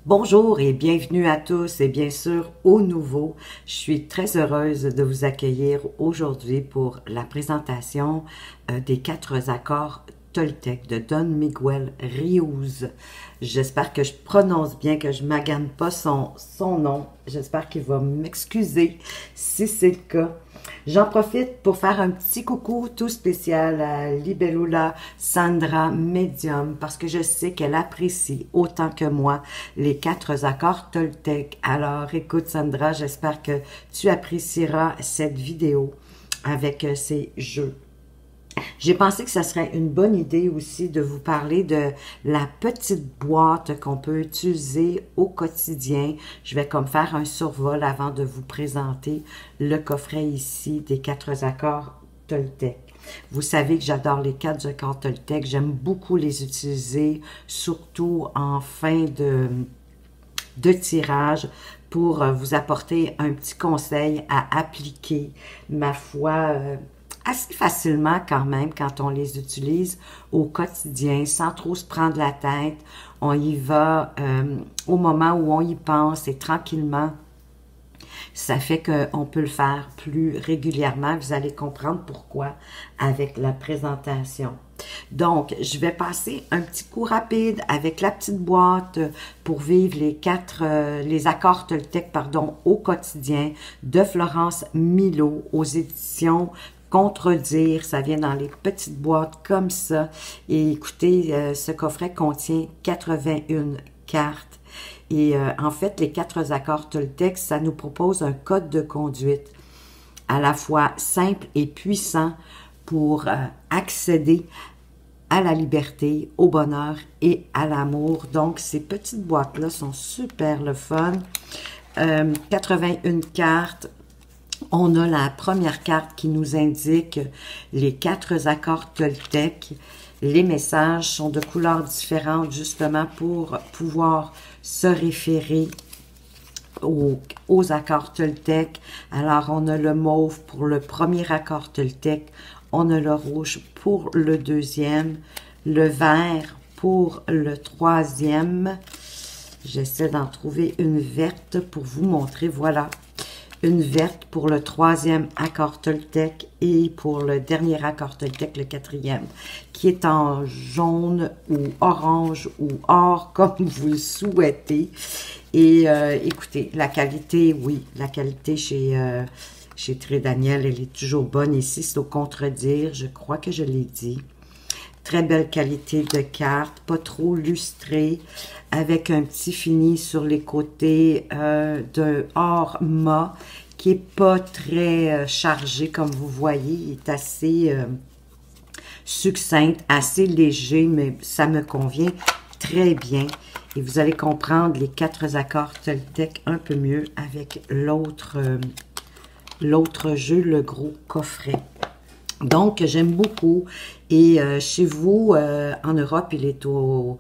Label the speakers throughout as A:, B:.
A: Bonjour et bienvenue à tous et bien sûr aux nouveaux. Je suis très heureuse de vous accueillir aujourd'hui pour la présentation des 4 accords Toltec de Don Miguel Ruiz. J'espère que je prononce bien, que je ne magane pas son nom. J'espère qu'il va m'excuser si c'est le cas. J'en profite pour faire un petit coucou tout spécial à Libellula Sandra Medium parce que je sais qu'elle apprécie autant que moi les 4 accords Toltec. Alors écoute Sandra, j'espère que tu apprécieras cette vidéo avec ces jeux. J'ai pensé que ça serait une bonne idée aussi de vous parler de la petite boîte qu'on peut utiliser au quotidien. Je vais comme faire un survol avant de vous présenter le coffret ici des 4 accords Toltec. Vous savez que j'adore les 4 accords Toltec. J'aime beaucoup les utiliser, surtout en fin de tirage pour vous apporter un petit conseil à appliquer, ma foi, assez facilement quand même quand on les utilise au quotidien, sans trop se prendre la tête. On y va au moment où on y pense et tranquillement. Ça fait qu'on peut le faire plus régulièrement. Vous allez comprendre pourquoi avec la présentation. Donc, je vais passer un petit coup rapide avec la petite boîte pour vivre les accords Toltec, au quotidien de Florence Milo aux éditions Contredire. Ça vient dans les petites boîtes comme ça. Et écoutez, ce coffret contient 81 cartes. Et en fait, les 4 accords Toltec, ça nous propose un code de conduite à la fois simple et puissant pour accéder à la liberté, au bonheur et à l'amour. Donc, ces petites boîtes-là sont super le fun. 81 cartes. On a la première carte qui nous indique les 4 accords Toltec. Les messages sont de couleurs différentes justement pour pouvoir se référer aux accords Toltec. Alors, on a le mauve pour le premier accord Toltec, on a le rouge pour le deuxième, le vert pour le troisième. J'essaie d'en trouver une verte pour vous montrer, voilà. Une verte pour le 3e accord Toltec et pour le dernier accord Toltec, le 4e, qui est en jaune ou orange ou or, comme vous le souhaitez. Et écoutez, la qualité, oui, la qualité chez Très Daniel, elle est toujours bonne ici. C'est au Contredire, je crois que je l'ai dit. Très belle qualité de carte, pas trop lustrée, avec un petit fini sur les côtés d'un or mat qui est pas très chargé comme vous voyez. Il est assez succinct, assez léger, mais ça me convient très bien. Et vous allez comprendre les 4 accords Toltec un peu mieux avec l'autre jeu, le gros coffret. Donc, j'aime beaucoup. Et chez vous, en Europe, il est au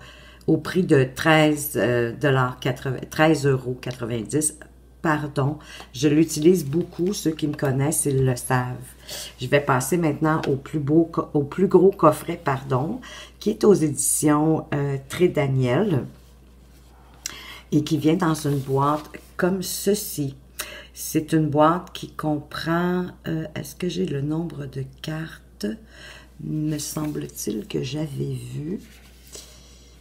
A: prix de 13,90 €. Pardon. Je l'utilise beaucoup. Ceux qui me connaissent, ils le savent. Je vais passer maintenant au plus gros coffret, qui est aux éditions Très Daniel et qui vient dans une boîte comme ceci. C'est une boîte qui comprend, est-ce que j'ai le nombre de cartes? Me semble-t-il que j'avais vu.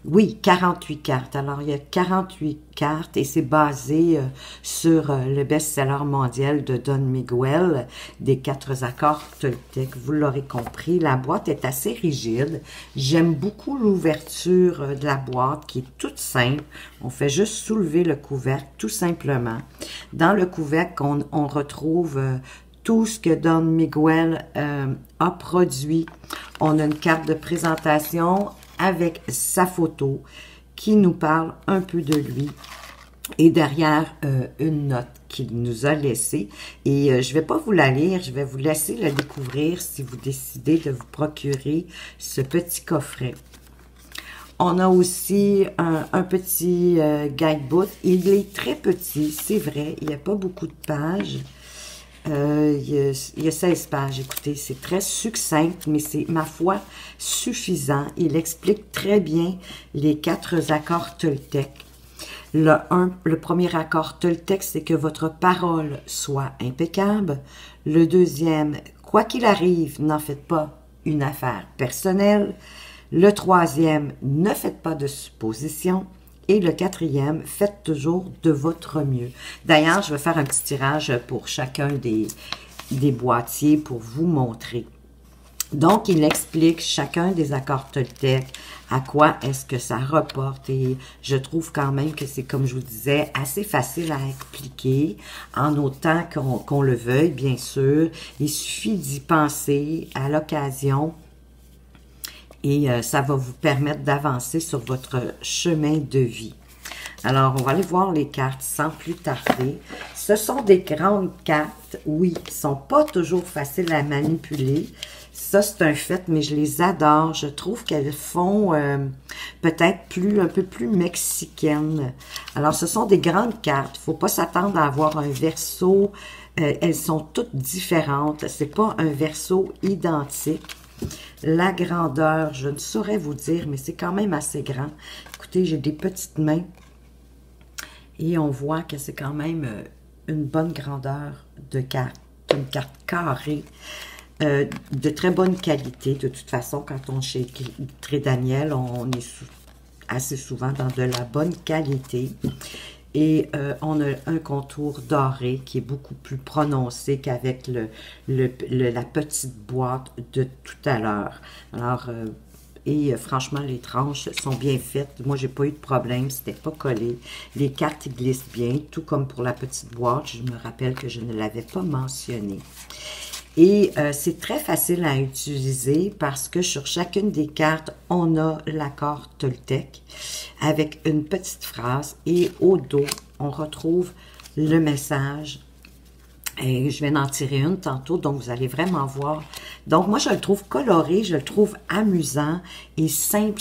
A: Oui, 48 cartes. Alors, il y a 48 cartes et c'est basé sur le best-seller mondial de Don Miguel, des 4 accords Toltec. Vous l'aurez compris, la boîte est assez rigide. J'aime beaucoup l'ouverture de la boîte qui est toute simple. On fait juste soulever le couvercle tout simplement. Dans le couvercle, on retrouve tout ce que Don Miguel a produit. On a une carte de présentation avec sa photo qui nous parle un peu de lui et derrière une note qu'il nous a laissée. Et je ne vais pas vous la lire, je vais vous laisser la découvrir si vous décidez de vous procurer ce petit coffret. On a aussi un petit guidebook. Il est très petit, c'est vrai, il n'y a pas beaucoup de pages. Il y a 16 pages, écoutez, c'est très succinct, mais c'est, ma foi, suffisant. Il explique très bien les 4 accords Toltec. Le premier accord Toltec, c'est que votre parole soit impeccable. Le deuxième, quoi qu'il arrive, n'en faites pas une affaire personnelle. Le troisième, ne faites pas de suppositions. Et le quatrième, faites toujours de votre mieux. D'ailleurs, je vais faire un petit tirage pour chacun des boîtiers pour vous montrer. Donc, il explique chacun des accords Toltec, à quoi est-ce que ça reporte. Et je trouve quand même que c'est, comme je vous disais, assez facile à expliquer, en autant qu'on le veuille, bien sûr. Il suffit d'y penser à l'occasion et ça va vous permettre d'avancer sur votre chemin de vie. Alors, on va aller voir les cartes sans plus tarder. Ce sont des grandes cartes, oui, qui ne sont pas toujours faciles à manipuler. Ça, c'est un fait, mais je les adore. Je trouve qu'elles font peut-être un peu plus mexicaines. Alors, ce sont des grandes cartes. Il ne faut pas s'attendre à avoir un verso. Elles sont toutes différentes. Ce n'est pas un verso identique. La grandeur, je ne saurais vous dire, mais c'est quand même assez grand. Écoutez, j'ai des petites mains. Et on voit que c'est quand même une bonne grandeur de carte, une carte carrée, de très bonne qualité. De toute façon, quand on est chez Trédaniel, on est assez souvent dans de la bonne qualité. Et on a un contour doré qui est beaucoup plus prononcé qu'avec la petite boîte de tout à l'heure. Alors, franchement, les tranches sont bien faites. Moi, j'ai pas eu de problème, c'était pas collé. Les cartes glissent bien, tout comme pour la petite boîte. Je me rappelle que je ne l'avais pas mentionné. Et c'est très facile à utiliser parce que sur chacune des cartes, on a l'accord Toltec avec une petite phrase et au dos, on retrouve le message. Et je vais en tirer une tantôt, donc vous allez vraiment voir. Donc, moi, je le trouve coloré, je le trouve amusant et simple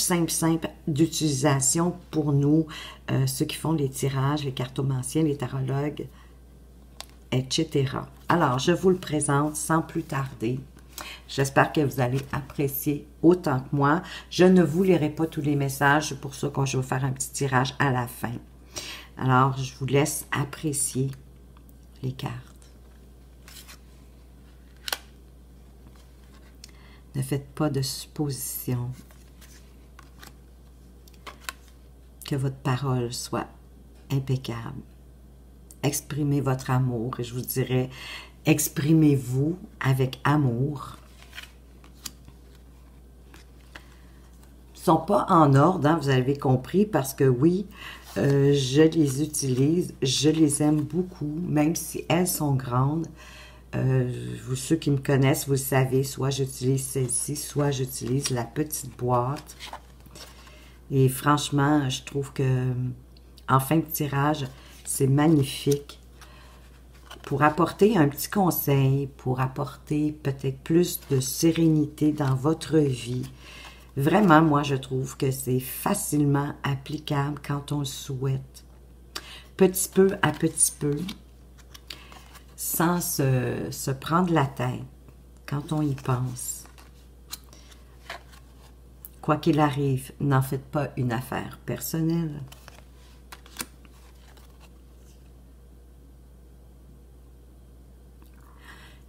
A: d'utilisation pour nous, ceux qui font les tirages, les cartomanciens, les tarologues, etc. Alors, je vous le présente sans plus tarder. J'espère que vous allez apprécier autant que moi. Je ne vous lirai pas tous les messages, c'est pour ça que je vais faire un petit tirage à la fin. Alors, je vous laisse apprécier les cartes. Ne faites pas de suppositions. Que votre parole soit impeccable. Exprimez votre amour et je vous dirais, exprimez-vous avec amour. Ils ne sont pas en ordre, hein, vous avez compris, parce que oui, je les utilise, je les aime beaucoup, même si elles sont grandes. Vous, ceux qui me connaissent, vous le savez, soit j'utilise celle-ci, soit j'utilise la petite boîte. Et franchement, je trouve que en fin de tirage, c'est magnifique. Pour apporter un petit conseil, pour apporter peut-être plus de sérénité dans votre vie. Vraiment, moi, je trouve que c'est facilement applicable quand on le souhaite. Petit peu à petit peu, sans se prendre la tête quand on y pense. Quoi qu'il arrive, n'en faites pas une affaire personnelle.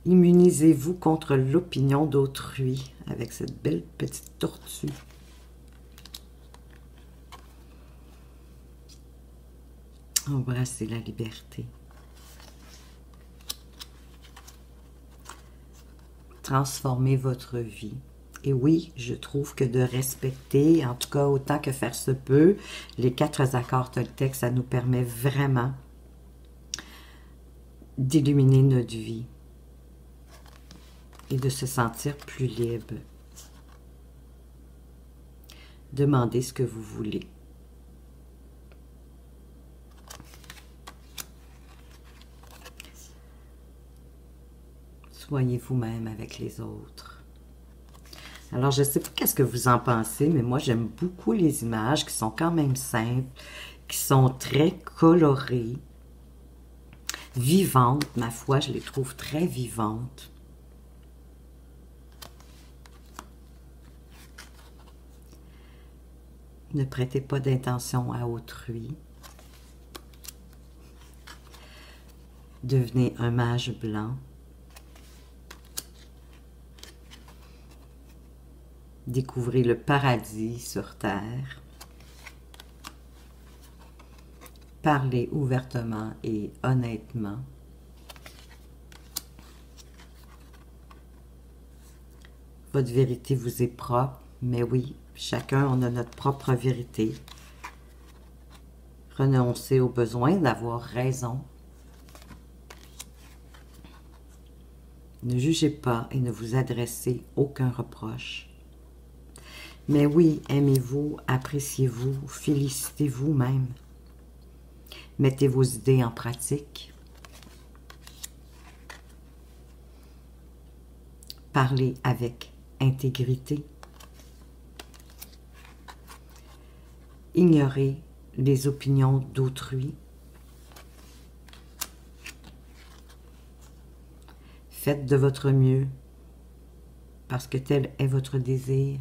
A: Immunisez-vous contre l'opinion d'autrui avec cette belle petite tortue. Embrassez la liberté. Transformez votre vie. Et oui, je trouve que de respecter, en tout cas autant que faire se peut, les 4 accords Toltec, ça nous permet vraiment d'illuminer notre vie et de se sentir plus libre. Demandez ce que vous voulez. Soyez vous-même avec les autres. Alors, je ne sais pas qu'est-ce que vous en pensez, mais moi, j'aime beaucoup les images qui sont quand même simples, qui sont très colorées, vivantes. Ma foi, je les trouve très vivantes. Ne prêtez pas d'intention à autrui. Devenez un mage blanc. Découvrez le paradis sur terre. Parlez ouvertement et honnêtement. Votre vérité vous est propre, mais oui, chacun on a notre propre vérité. Renoncez au besoin d'avoir raison. Ne jugez pas et ne vous adressez aucun reproche. Mais oui, aimez-vous, appréciez-vous, félicitez-vous même. Mettez vos idées en pratique. Parlez avec intégrité. Ignorez les opinions d'autrui. Faites de votre mieux, parce que tel est votre désir.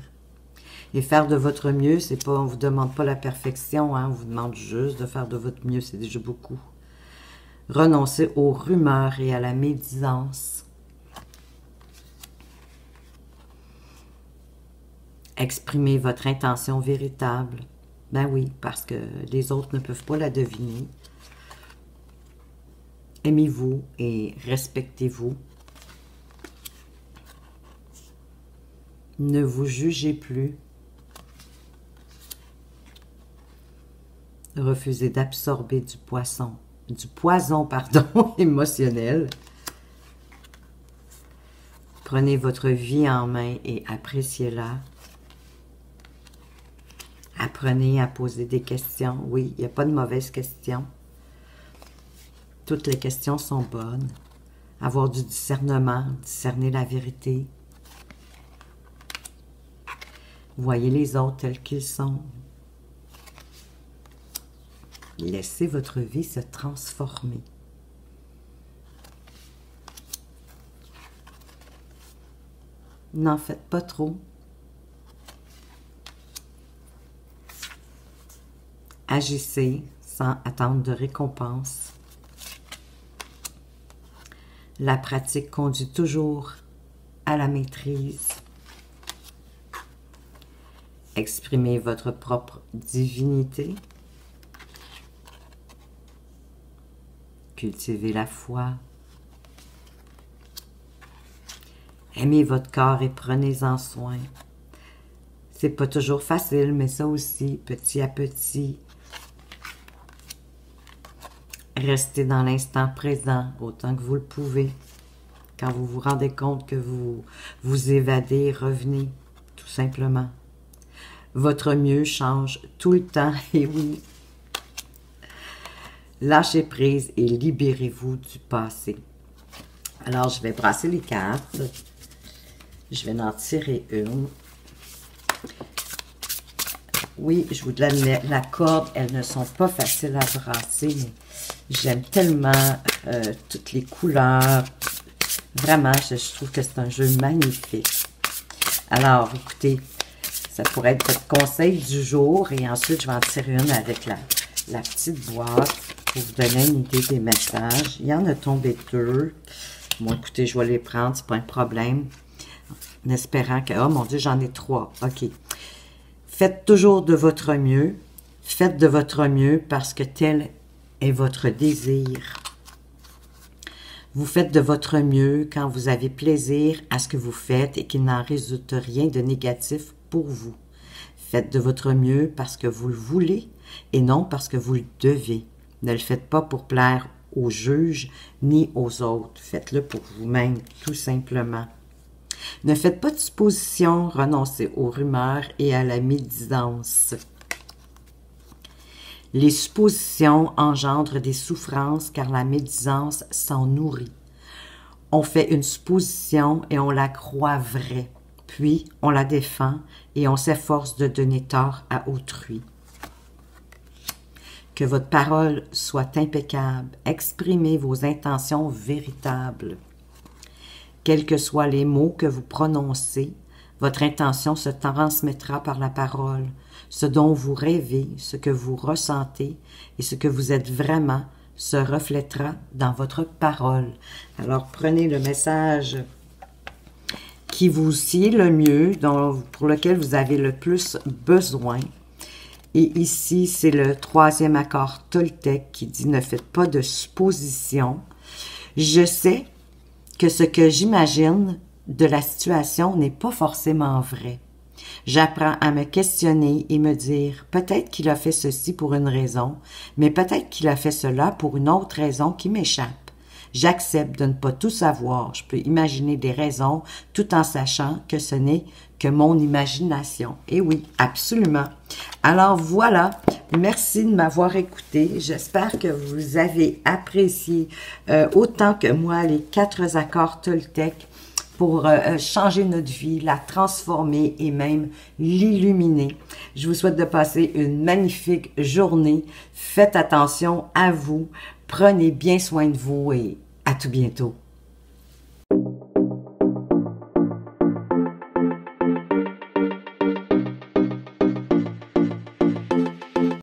A: Et faire de votre mieux, c'est pas, on ne vous demande pas la perfection, hein, on vous demande juste de faire de votre mieux, c'est déjà beaucoup. Renoncez aux rumeurs et à la médisance. Exprimez votre intention véritable. Ben oui, parce que les autres ne peuvent pas la deviner. Aimez-vous et respectez-vous. Ne vous jugez plus. Refusez d'absorber du poison, émotionnel. Prenez votre vie en main et appréciez-la. Apprenez à poser des questions. Oui, il n'y a pas de mauvaises questions. Toutes les questions sont bonnes. Avoir du discernement, discerner la vérité. Voyez les autres tels qu'ils sont. Laissez votre vie se transformer. N'en faites pas trop. Agissez sans attendre de récompense. La pratique conduit toujours à la maîtrise. Exprimez votre propre divinité. Cultivez la foi. Aimez votre corps et prenez-en soin. C'est pas toujours facile, mais ça aussi, petit à petit. Restez dans l'instant présent autant que vous le pouvez. Quand vous vous rendez compte que vous vous évadez, revenez, tout simplement. Votre mieux change tout le temps, et oui. Lâchez prise et libérez-vous du passé. Alors, je vais brasser les cartes. Je vais en tirer une. Oui, je vous donne la corde. Elles ne sont pas faciles à brasser, mais j'aime tellement toutes les couleurs. Vraiment, je trouve que c'est un jeu magnifique. Alors, écoutez, ça pourrait être votre conseil du jour. Et ensuite, je vais en tirer une avec la petite boîte pour vous donner une idée des messages. Il y en a tombé 2. Bon, écoutez, je vais les prendre, c'est pas un problème. En espérant que... Oh mon Dieu, j'en ai 3. OK. Faites toujours de votre mieux. Faites de votre mieux parce que tel est votre désir. Vous faites de votre mieux quand vous avez plaisir à ce que vous faites et qu'il n'en résulte rien de négatif pour vous. Faites de votre mieux parce que vous le voulez et non parce que vous le devez. Ne le faites pas pour plaire aux juges ni aux autres. Faites-le pour vous-même, tout simplement. Ne faites pas de suppositions, renoncez aux rumeurs et à la médisance. Les suppositions engendrent des souffrances car la médisance s'en nourrit. On fait une supposition et on la croit vraie, puis on la défend et on s'efforce de donner tort à autrui. Que votre parole soit impeccable, exprimez vos intentions véritables. Quels que soient les mots que vous prononcez, votre intention se transmettra par la parole. Ce dont vous rêvez, ce que vous ressentez et ce que vous êtes vraiment se reflètera dans votre parole. Alors, prenez le message qui vous sied le mieux, pour lequel vous avez le plus besoin. Et ici, c'est le 3e accord Toltec qui dit « Ne faites pas de suppositions. Je sais que ce que j'imagine de la situation n'est pas forcément vrai. J'apprends à me questionner et me dire, peut-être qu'il a fait ceci pour une raison, mais peut-être qu'il a fait cela pour une autre raison qui m'échappe. J'accepte de ne pas tout savoir. Je peux imaginer des raisons tout en sachant que ce n'est que mon imagination. » Et oui, absolument. Alors voilà, merci de m'avoir écouté. J'espère que vous avez apprécié autant que moi les 4 accords Toltec pour changer notre vie, la transformer et même l'illuminer. Je vous souhaite de passer une magnifique journée. Faites attention à vous. Prenez bien soin de vous et à tout bientôt.